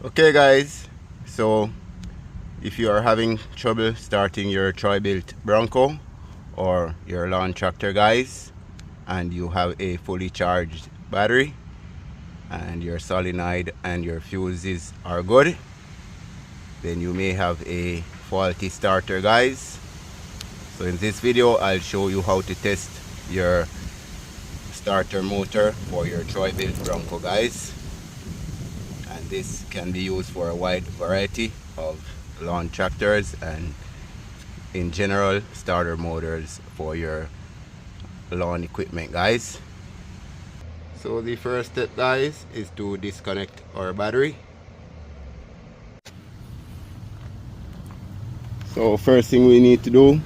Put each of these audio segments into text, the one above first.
Okay guys, so if you are having trouble starting your Troy-Bilt Bronco or your lawn tractor guys, and you have a fully charged battery and your solenoid and your fuses are good, then you may have a faulty starter guys. So in this video I'll show you how to test your starter motor for your Troy-Bilt Bronco guys. And this can be used for a wide variety of lawn tractors and in general starter motors for your lawn equipment guys. So the first step guys is to disconnect our battery. So first thing we need to do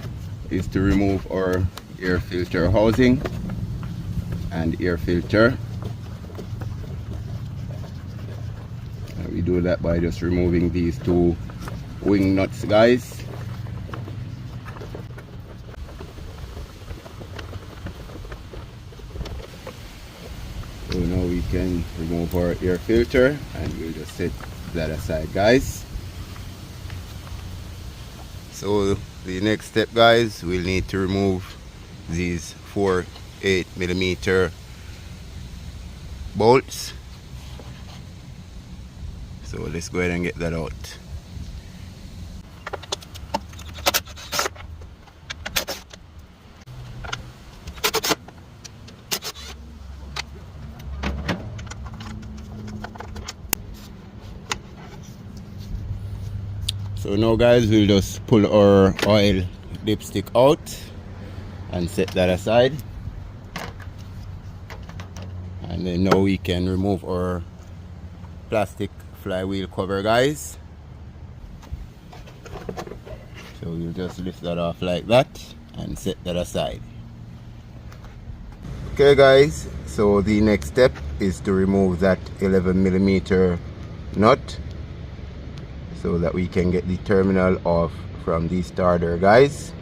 is to remove our air filter housing and air filter. We do that by just removing these two wing nuts guys. So now we can remove our air filter and we'll just set that aside guys. So the next step guys, we'll need to remove these 4 8mm bolts. So let's go ahead and get that out. So now guys, we'll just pull our oil dipstick out and set that aside. And then now we can remove our plastic flywheel cover guys. So we'll just lift that off like that and set that aside. Okay guys, so the next step is to remove that 11mm nut so that we can get the terminal off from the starter guys.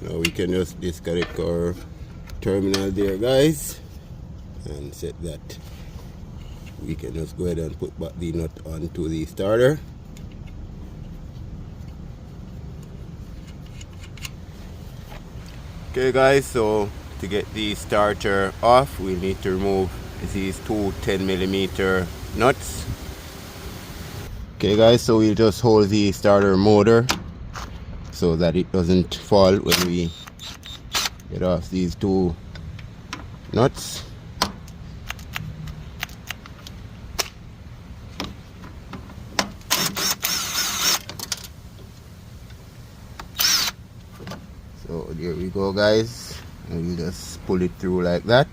Now we can just disconnect our terminal there guys and set that. We can just go ahead and put back the nut onto the starter. Okay guys, so to get the starter off we need to remove these two 10mm nuts. Okay guys, so we'll just hold the starter motor so that it doesn't fall when we get off these two nuts. So there we go guys, and we just pull it through like that.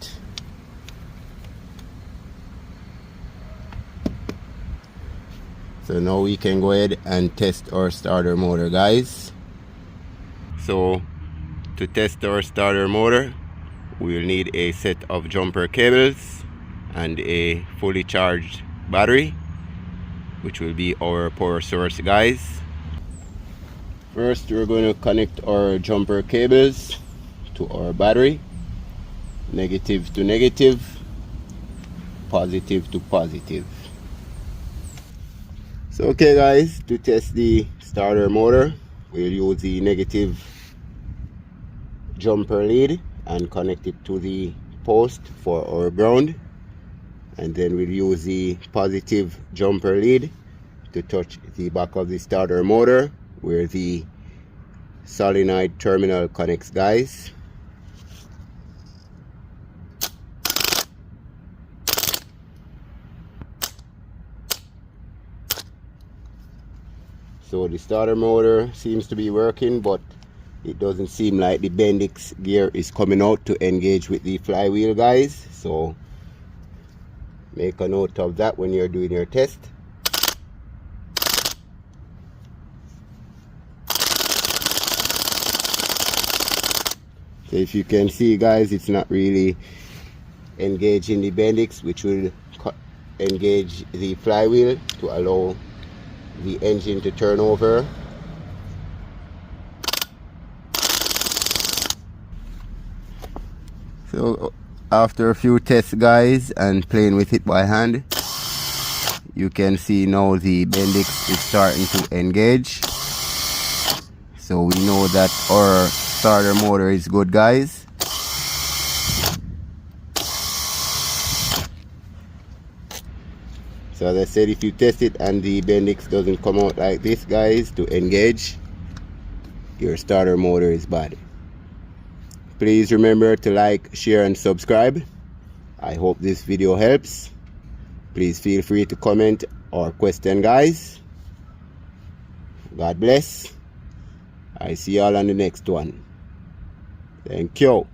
So now we can go ahead and test our starter motor guys. So to test our starter motor, we'll need a set of jumper cables and a fully charged battery, which will be our power source guys. First we're going to connect our jumper cables to our battery, negative to negative, positive to positive. So okay guys, to test the starter motor, we'll use the negative jumper lead and connect it to the post for our ground, and then we'll use the positive jumper lead to touch the back of the starter motor where the solenoid terminal connects guys. So the starter motor seems to be working, but it doesn't seem like the Bendix gear is coming out to engage with the flywheel guys. So make a note of that when you're doing your test. So if you can see, guys, it's not really engaging the bendix, which will engage the flywheel to allow the engine to turn over. So after a few tests, guys, and playing with it by hand, you can see now the bendix is starting to engage. So we know that our starter motor is good, guys. So as I said, if you test it and the bendix doesn't come out like this, guys, to engage, your starter motor is bad. Please remember to like, share and subscribe. I hope this video helps. Please feel free to comment or question, guys. God bless. I see y'all on the next one. Thank you.